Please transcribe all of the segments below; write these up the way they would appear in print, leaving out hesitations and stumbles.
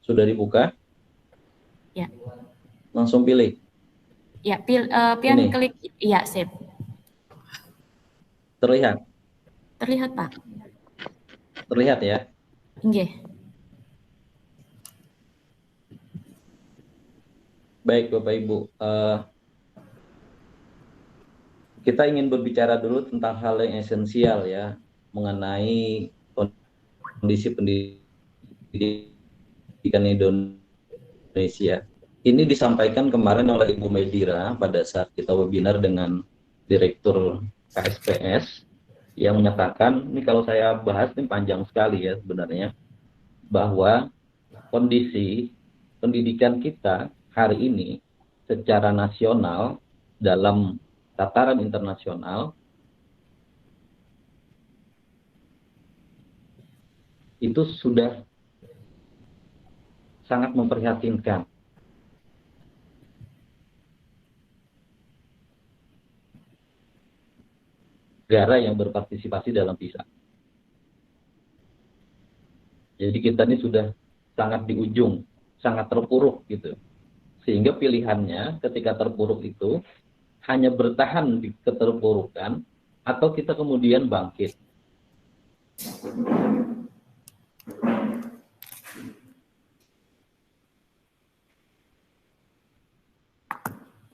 Sudah dibuka? Ya. Langsung pilih. Ya, pian Ini, klik. Iya, sip. terlihat? Terlihat, Pak. Terlihat ya? Nggih. Baik Bapak Ibu, kita ingin berbicara dulu tentang hal yang esensial ya, mengenai kondisi pendidikan Indonesia. Ini disampaikan kemarin oleh Ibu Medira pada saat kita webinar dengan Direktur KSPS, yang menyatakan, ini kalau saya bahas ini panjang sekali ya sebenarnya, bahwa kondisi pendidikan kita hari ini secara nasional dalam tataran internasional itu sudah sangat memprihatinkan. Negara yang berpartisipasi dalam PISA. Jadi kita ini sudah sangat di ujung, sangat terpuruk gitu. Sehingga pilihannya ketika terpuruk itu hanya bertahan di keterpurukan atau kita kemudian bangkit.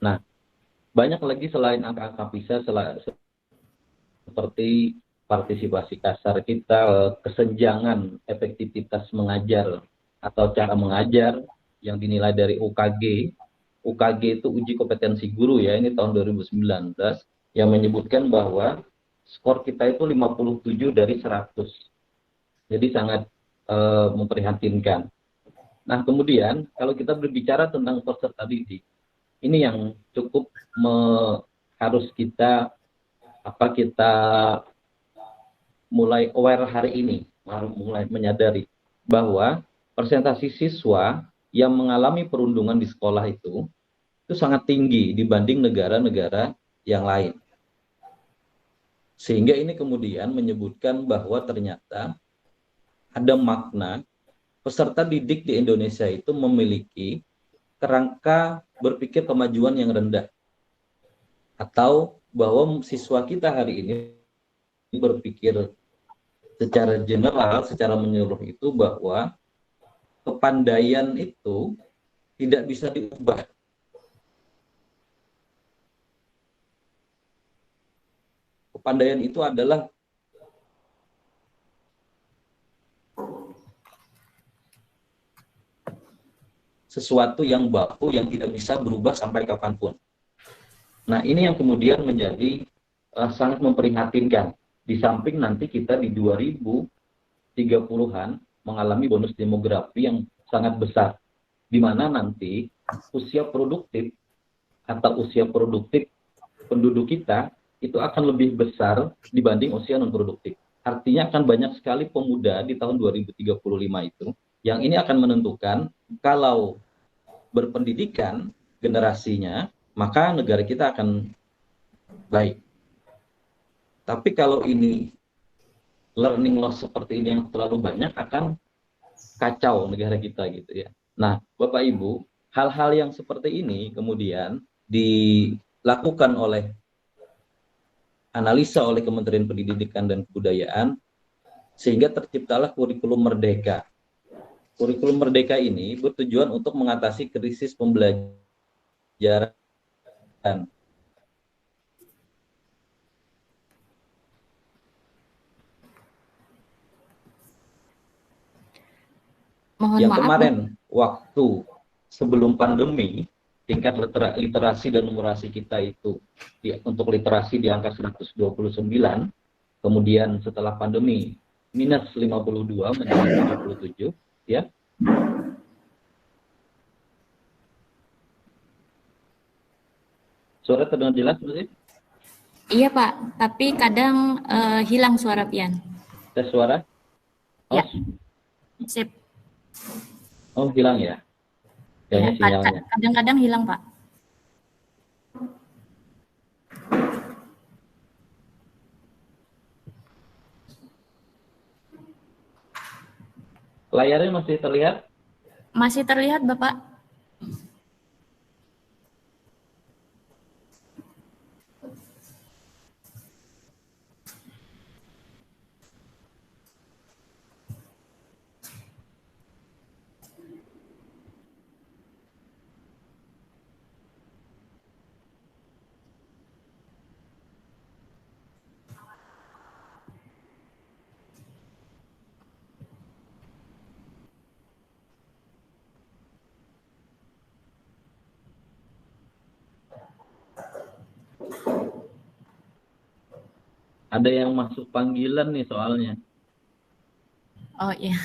Nah, banyak lagi selain angka-angka PISA seperti partisipasi kasar kita, kesenjangan efektivitas mengajar atau cara mengajar yang dinilai dari UKG. UKG itu uji kompetensi guru ya, ini tahun 2019, yang menyebutkan bahwa skor kita itu 57 dari 100. Jadi sangat memprihatinkan. Nah, kemudian kalau kita berbicara tentang peserta didik, ini yang cukup harus kita kita mulai aware hari ini, mulai menyadari bahwa persentase siswa yang mengalami perundungan di sekolah itu sangat tinggi dibanding negara-negara yang lain. Sehingga ini kemudian menyebutkan bahwa ternyata ada makna peserta didik di Indonesia itu memiliki kerangka berpikir kemajuan yang rendah, atau bahwa siswa kita hari ini berpikir secara general, secara menyeluruh itu bahwa kepandaian itu tidak bisa diubah. Kepandaian itu adalah sesuatu yang baku yang tidak bisa berubah sampai kapanpun. Nah, ini yang kemudian menjadi sangat memprihatinkan. Di samping nanti kita di 2030-an mengalami bonus demografi yang sangat besar, di mana nanti usia produktif penduduk kita itu akan lebih besar dibanding usia non produktif. Artinya akan banyak sekali pemuda di tahun 2035 itu, yang ini akan menentukan kalau berpendidikan generasinya, maka negara kita akan baik. Tapi kalau ini learning loss seperti ini yang terlalu banyak, akan kacau negara kita gitu ya. Nah, Bapak Ibu, hal-hal yang seperti ini kemudian dilakukan oleh analisa oleh Kementerian Pendidikan dan Kebudayaan, sehingga terciptalah kurikulum merdeka. Kurikulum merdeka ini bertujuan untuk mengatasi krisis pembelajaran. Mohon Yang maaf, kemarin waktu sebelum pandemi, tingkat literasi dan numerasi kita itu untuk literasi di angka 129, kemudian setelah pandemi minus 52 menjadi 77 ya. Suara terdengar jelas berarti? Iya, Pak. Tapi kadang hilang suara pian. Tes suara? Oh, Ya, sip. oh hilang ya. Ya, Kayaknya sinyalnya. kadang-kadang hilang, Pak. Layarnya masih terlihat? Masih terlihat, Bapak? Ada yang masuk panggilan nih soalnya. Oh iya.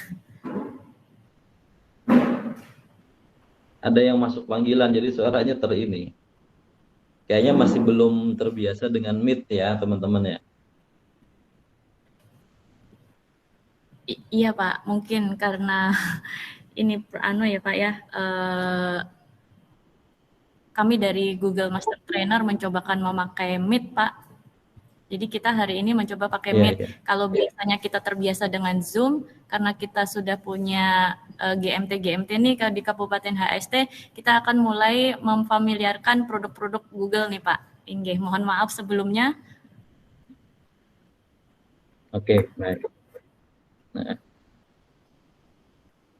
Ada yang masuk panggilan, jadi suaranya ini. Kayaknya masih belum terbiasa dengan Meet ya, teman-teman ya. Iya Pak, mungkin karena ini anu ya Pak ya, kami dari Google Master Trainer mencobakan memakai Meet Pak. Jadi kita hari ini mencoba pakai Iya, Meet. iya. Kalau biasanya kita terbiasa dengan Zoom, karena kita sudah punya GMT nih di Kabupaten HST, kita akan mulai memfamiliarkan produk-produk Google nih Pak. Inggih, mohon maaf sebelumnya. Oke, baik. Nah,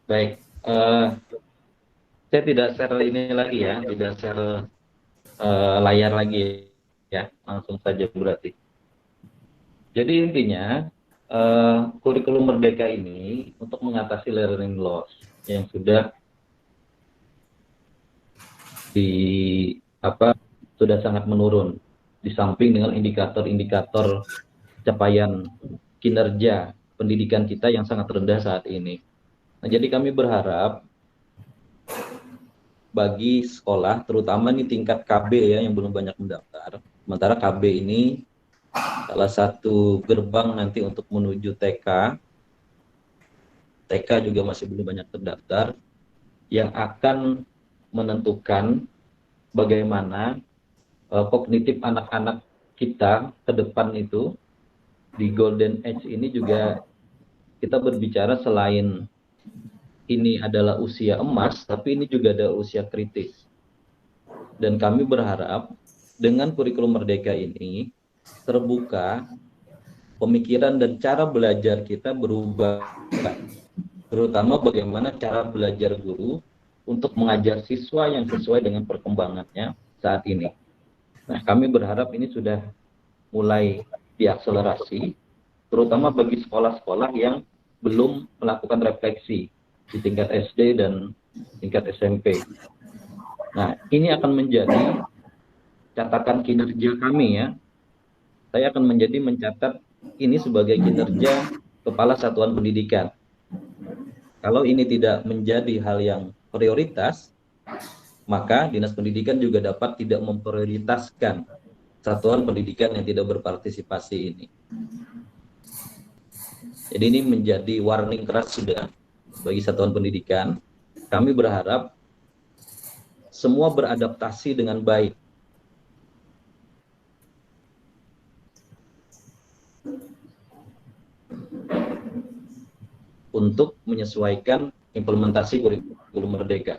baik. Saya tidak share ini lagi ya, tidak share layar lagi ya, langsung saja berarti. Jadi intinya kurikulum Merdeka ini untuk mengatasi learning loss yang sudah sudah sangat menurun, di samping dengan indikator-indikator capaian kinerja pendidikan kita yang sangat rendah saat ini. Nah, jadi kami berharap bagi sekolah, terutama nih tingkat KB ya yang belum banyak mendaftar. Sementara KB ini salah satu gerbang nanti untuk menuju TK. TK juga masih belum banyak terdaftar, yang akan menentukan bagaimana kognitif anak-anak kita ke depan itu. Di Golden Age ini juga kita berbicara selain ini adalah usia emas, tapi ini juga ada usia kritis. Dan kami berharap dengan kurikulum Merdeka ini terbuka pemikiran dan cara belajar kita berubah, terutama bagaimana cara belajar guru untuk mengajar siswa yang sesuai dengan perkembangannya saat ini. Nah, kami berharap ini sudah mulai diakselerasi, terutama bagi sekolah-sekolah yang belum melakukan refleksi di tingkat SD dan tingkat SMP. Nah, ini akan menjadi catatan kinerja kami ya. Saya akan mencatat ini sebagai kinerja kepala satuan pendidikan. Kalau ini tidak menjadi hal yang prioritas, maka Dinas Pendidikan juga dapat tidak memprioritaskan satuan pendidikan yang tidak berpartisipasi ini. Jadi ini menjadi warning keras sudah bagi satuan pendidikan. Kami berharap semua beradaptasi dengan baik. Untuk menyesuaikan implementasi kurikulum Merdeka.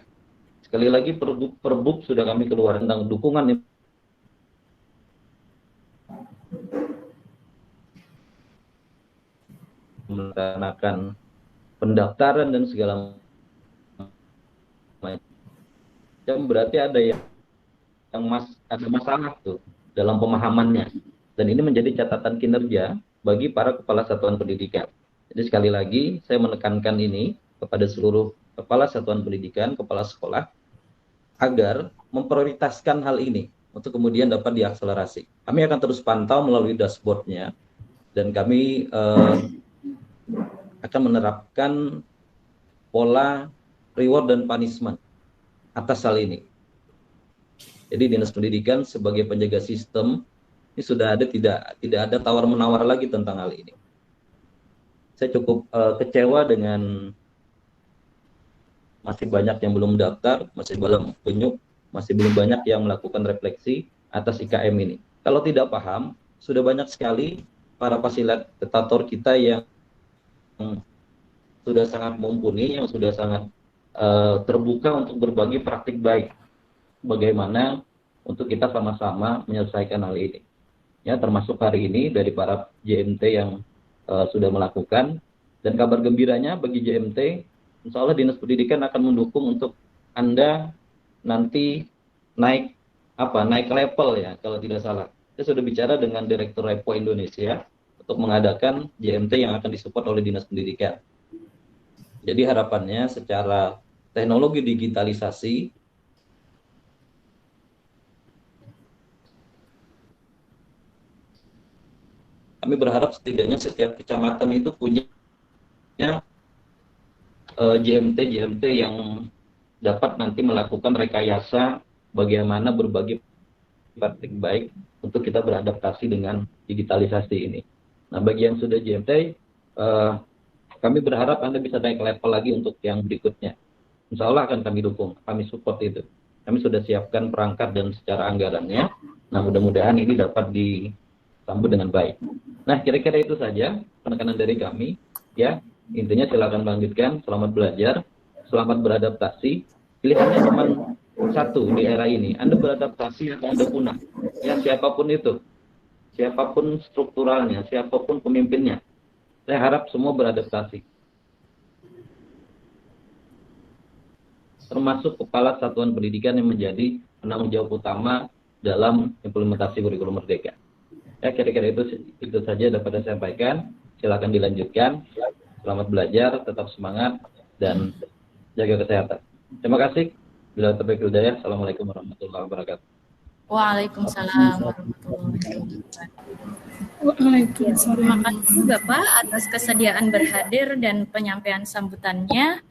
Sekali lagi Perbuk sudah kami keluarkan tentang dukungan melaksanakan pendaftaran dan segala macam, berarti ada ada masalah tuh dalam pemahamannya, dan ini menjadi catatan kinerja bagi para kepala satuan pendidikan. Jadi sekali lagi saya menekankan ini kepada seluruh kepala satuan pendidikan, kepala sekolah, agar memprioritaskan hal ini untuk kemudian dapat diakselerasi. Kami akan terus pantau melalui dashboardnya, dan kami akan menerapkan pola reward dan punishment atas hal ini. Jadi Dinas Pendidikan sebagai penjaga sistem ini sudah ada, tidak ada tawar-menawar lagi tentang hal ini. Saya cukup kecewa dengan masih banyak yang belum daftar, masih belum penyuk, masih belum banyak yang melakukan refleksi atas IKM ini. Kalau tidak paham, sudah banyak sekali para fasilitator kita yang sudah sangat mumpuni, yang sudah sangat terbuka untuk berbagi praktik baik. Bagaimana untuk kita sama-sama menyelesaikan hal ini. Ya, termasuk hari ini dari para JMT yang sudah melakukan. Dan kabar gembiranya bagi JMT, insya Allah Dinas Pendidikan akan mendukung untuk Anda nanti naik level ya, kalau tidak salah. Saya sudah bicara dengan Direktur Repo Indonesia untuk mengadakan JMT yang akan disupport oleh Dinas Pendidikan. Jadi harapannya secara teknologi digitalisasi, kami berharap setidaknya setiap kecamatan itu punya JMT yang dapat nanti melakukan rekayasa bagaimana berbagi praktik baik untuk kita beradaptasi dengan digitalisasi ini. Nah, bagi yang sudah JMT, kami berharap Anda bisa naik level lagi untuk yang berikutnya. Insya Allah akan kami dukung, kami support itu. Kami sudah siapkan perangkat dan secara anggarannya. Nah, mudah-mudahan ini dapat disambut dengan baik. Nah, kira-kira itu saja penekanan dari kami. Ya, intinya silakan lanjutkan. Selamat belajar, selamat beradaptasi. Pilihannya cuma satu di era ini. Anda beradaptasi atau Anda punah. Ya, siapapun itu, siapapun strukturalnya, siapapun pemimpinnya. Saya harap semua beradaptasi. Termasuk kepala satuan pendidikan yang menjadi penanggung jawab utama dalam implementasi kurikulum merdeka. Ya, kira-kira itu saja dapat saya sampaikan. Silakan dilanjutkan. Selamat belajar, tetap semangat, dan jaga kesehatan. Terima kasih. Bila taufiq hidayah. Assalamualaikum warahmatullahi wabarakatuh. Waalaikumsalam warahmatullahi wabarakatuh. Terima kasih Bapak atas kesediaan berhadir dan penyampaian sambutannya.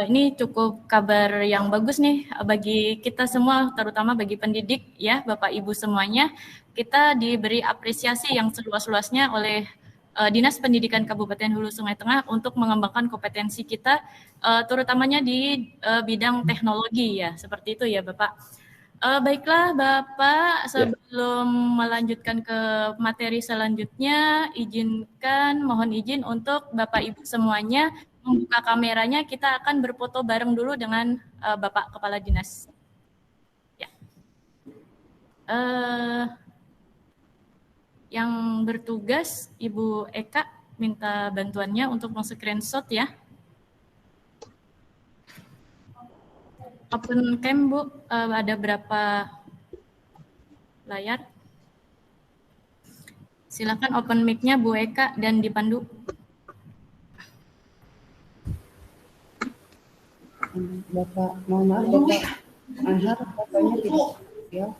Ini cukup kabar yang bagus nih bagi kita semua, terutama bagi pendidik ya, Bapak Ibu semuanya. Kita diberi apresiasi yang seluas-luasnya oleh Dinas Pendidikan Kabupaten Hulu Sungai Tengah untuk mengembangkan kompetensi kita, terutamanya di bidang teknologi ya, seperti itu ya Bapak. Baiklah Bapak, sebelum melanjutkan ke materi selanjutnya, mohon izin untuk Bapak Ibu semuanya membuka kameranya, kita akan berfoto bareng dulu dengan Bapak Kepala Dinas. Ya. Yang bertugas Ibu Eka minta bantuannya untuk men-screenshot ya. Open cam Bu, ada berapa layar? Silakan open mic-nya Bu Eka dan dipandu. Bapak, mohon maaf Bapak Anhar, fotonya tidak ya.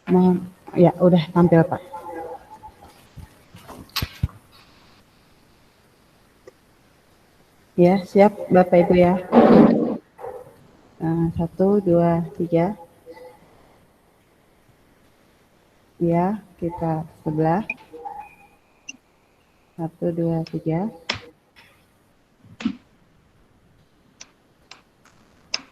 Mohon, ya udah tampil Pak. Ya, siap Bapak Ibu ya. 1, 2, 3. Ya, kita sebelah. 1, 2, 3.